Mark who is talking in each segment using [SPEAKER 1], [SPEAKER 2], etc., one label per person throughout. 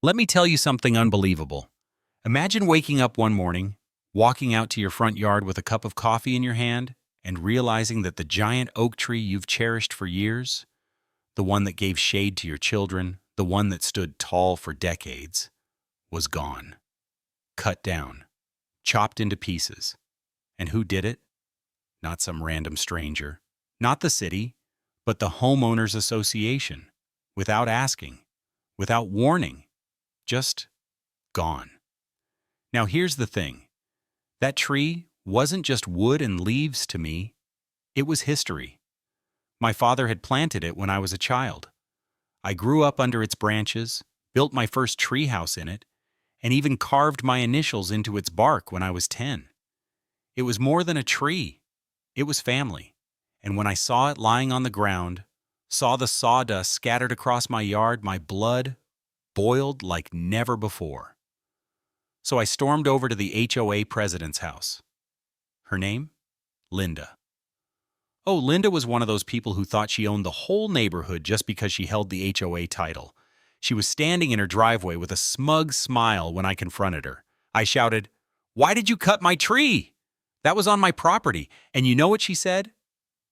[SPEAKER 1] Let me tell you something unbelievable. Imagine waking up one morning, walking out to your front yard with a cup of coffee in your hand, and realizing that the giant oak tree you've cherished for years, the one that gave shade to your children, the one that stood tall for decades, was gone. Cut down, chopped into pieces. And who did it? Not some random stranger. Not the city, but the Homeowners Association. Without asking, without warning, just gone. Now here's the thing. That tree wasn't just wood and leaves to me. It was history. My father had planted it when I was a child. I grew up under its branches, built my first treehouse in it, and even carved my initials into its bark when I was 10. It was more than a tree. It was family. And when I saw it lying on the ground, saw the sawdust scattered across my yard, my blood boiled like never before. So I stormed over to the HOA President's house. Her name? Linda. Oh, Linda was one of those people who thought she owned the whole neighborhood just because she held the HOA title. She was standing in her driveway with a smug smile when I confronted her. I shouted, "Why did you cut my tree? That was on my property." And you know what she said?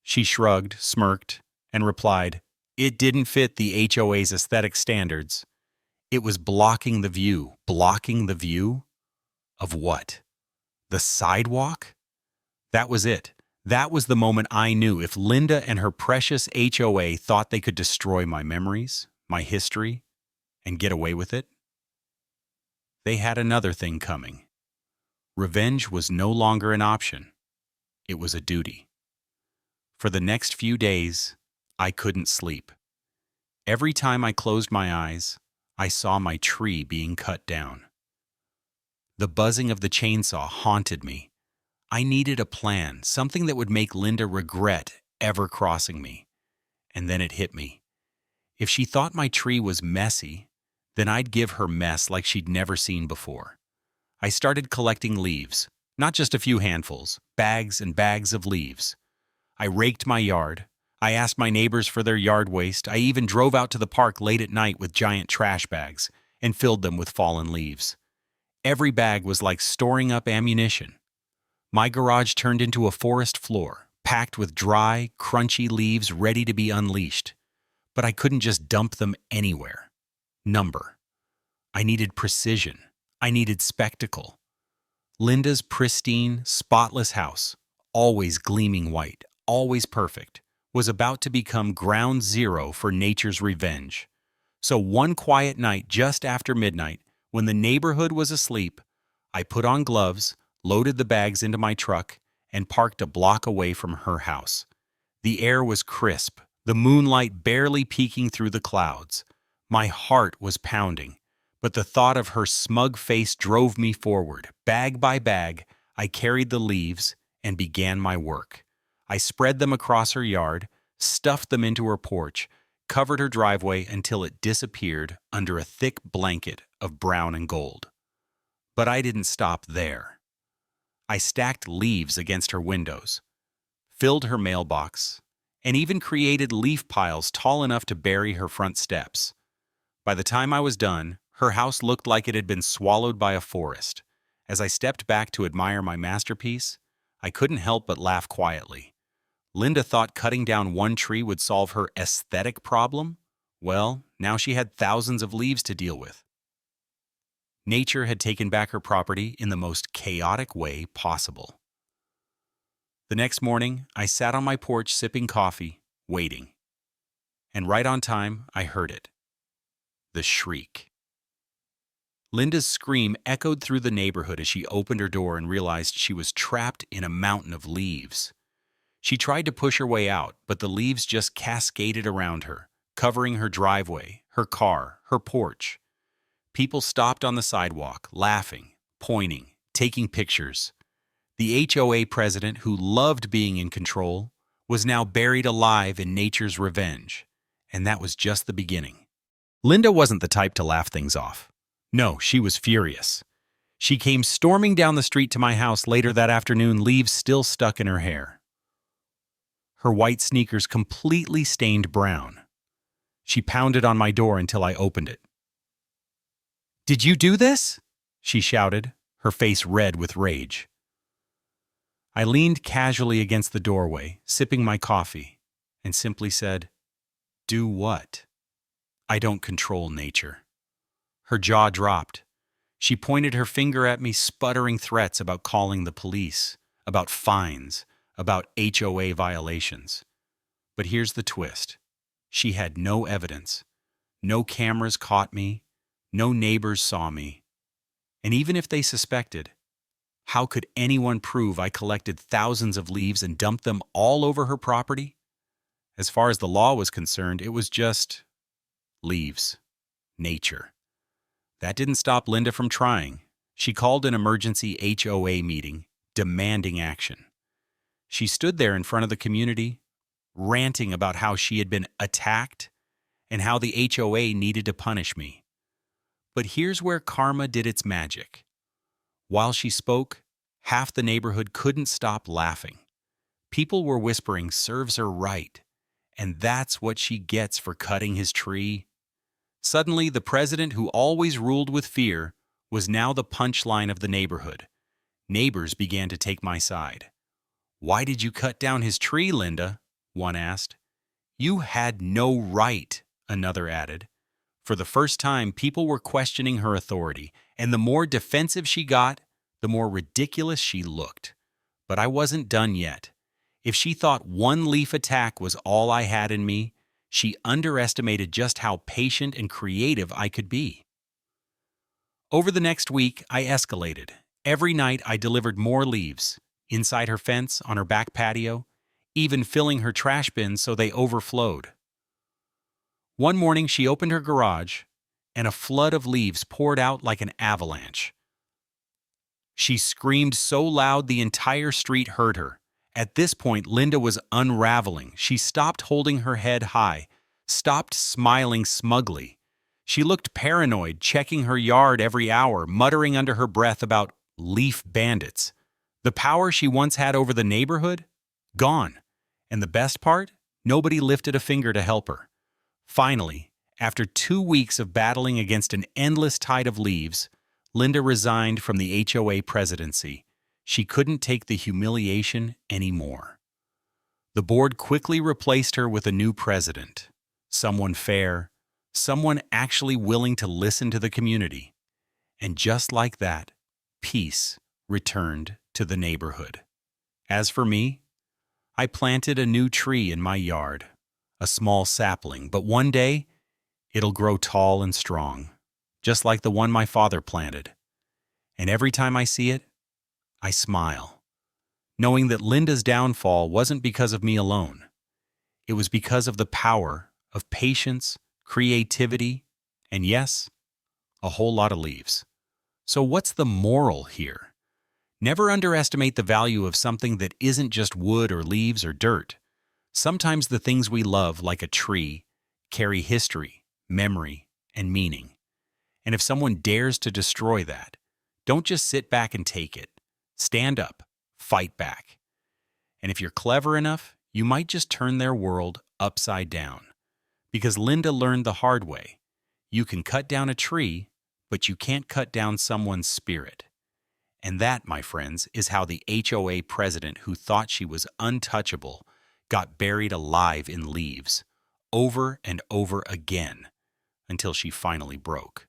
[SPEAKER 1] She shrugged, smirked, and replied, "It didn't fit the HOA's aesthetic standards. It was blocking the view." Blocking the view? Of what? The sidewalk? That was it. That was the moment I knew if Linda and her precious HOA thought they could destroy my memories, my history, and get away with it, they had another thing coming. Revenge was no longer an option. It was a duty. For the next few days, I couldn't sleep. Every time I closed my eyes, I saw my tree being cut down. The buzzing of the chainsaw haunted me. I needed a plan, something that would make Linda regret ever crossing me. And then it hit me. If she thought my tree was messy, then I'd give her mess like she'd never seen before. I started collecting leaves, not just a few handfuls, bags and bags of leaves. I raked my yard. I asked my neighbors for their yard waste. I even drove out to the park late at night with giant trash bags and filled them with fallen leaves. Every bag was like storing up ammunition. My garage turned into a forest floor, packed with dry, crunchy leaves ready to be unleashed. But I couldn't just dump them anywhere. Number. I needed precision. I needed spectacle. Linda's pristine, spotless house, always gleaming white, always perfect, was about to become ground zero for nature's revenge. So one quiet night just after midnight, when the neighborhood was asleep, I put on gloves, loaded the bags into my truck, and parked a block away from her house. The air was crisp, the moonlight barely peeking through the clouds. My heart was pounding, but the thought of her smug face drove me forward. Bag by bag, I carried the leaves and began my work. I spread them across her yard, stuffed them into her porch, covered her driveway until it disappeared under a thick blanket of brown and gold. But I didn't stop there. I stacked leaves against her windows, filled her mailbox, and even created leaf piles tall enough to bury her front steps. By the time I was done, her house looked like it had been swallowed by a forest. As I stepped back to admire my masterpiece, I couldn't help but laugh quietly. Linda thought cutting down one tree would solve her aesthetic problem. Well, now she had thousands of leaves to deal with. Nature had taken back her property in the most chaotic way possible. The next morning, I sat on my porch sipping coffee, waiting. And right on time, I heard it. The shriek. Linda's scream echoed through the neighborhood as she opened her door and realized she was trapped in a mountain of leaves. She tried to push her way out, but the leaves just cascaded around her, covering her driveway, her car, her porch. People stopped on the sidewalk, laughing, pointing, taking pictures. The HOA president, who loved being in control, was now buried alive in nature's revenge. And that was just the beginning. Linda wasn't the type to laugh things off. No, she was furious. She came storming down the street to my house later that afternoon, leaves still stuck in her hair. Her white sneakers completely stained brown. She pounded on my door until I opened it. "Did you do this?" she shouted, her face red with rage. I leaned casually against the doorway, sipping my coffee, and simply said, "Do what?" "I don't control nature." Her jaw dropped. She pointed her finger at me, sputtering threats about calling the police, about fines, about HOA violations. But here's the twist. She had no evidence. No cameras caught me. No neighbors saw me. And even if they suspected, how could anyone prove I collected thousands of leaves and dumped them all over her property? As far as the law was concerned, it was just leaves, nature. That didn't stop Linda from trying. She called an emergency HOA meeting, demanding action. She stood there in front of the community, ranting about how she had been attacked and how the HOA needed to punish me. But here's where karma did its magic. While she spoke, half the neighborhood couldn't stop laughing. People were whispering, "Serves her right," and that's what she gets for cutting his tree. Suddenly, the president who always ruled with fear was now the punchline of the neighborhood. Neighbors began to take my side. "Why did you cut down his tree, Linda?" one asked. "You had no right," another added. For the first time, people were questioning her authority, and the more defensive she got, the more ridiculous she looked. But I wasn't done yet. If she thought one leaf attack was all I had in me, she underestimated just how patient and creative I could be. Over the next week, I escalated. Every night, I delivered more leaves, inside her fence, on her back patio, even filling her trash bins so they overflowed. One morning, she opened her garage, and a flood of leaves poured out like an avalanche. She screamed so loud the entire street heard her. At this point, Linda was unraveling. She stopped holding her head high, stopped smiling smugly. She looked paranoid, checking her yard every hour, muttering under her breath about leaf bandits. The power she once had over the neighborhood? Gone. And the best part? Nobody lifted a finger to help her. Finally, after 2 weeks of battling against an endless tide of leaves, Linda resigned from the HOA presidency. She couldn't take the humiliation anymore. The board quickly replaced her with a new president, someone fair, someone actually willing to listen to the community. And just like that, peace returned to the neighborhood. As for me, I planted a new tree in my yard, a small sapling, but one day it'll grow tall and strong, just like the one my father planted. And every time I see it, I smile, knowing that Linda's downfall wasn't because of me alone. It was because of the power of patience, creativity, and yes, a whole lot of leaves. So what's the moral here? Never underestimate the value of something that isn't just wood or leaves or dirt. Sometimes the things we love, like a tree, carry history, memory, and meaning. And if someone dares to destroy that, don't just sit back and take it. Stand up, fight back. And if you're clever enough, you might just turn their world upside down. Because Linda learned the hard way. You can cut down a tree, but you can't cut down someone's spirit. And that, my friends, is how the HOA president who thought she was untouchable got buried alive in leaves, over and over again, until she finally broke.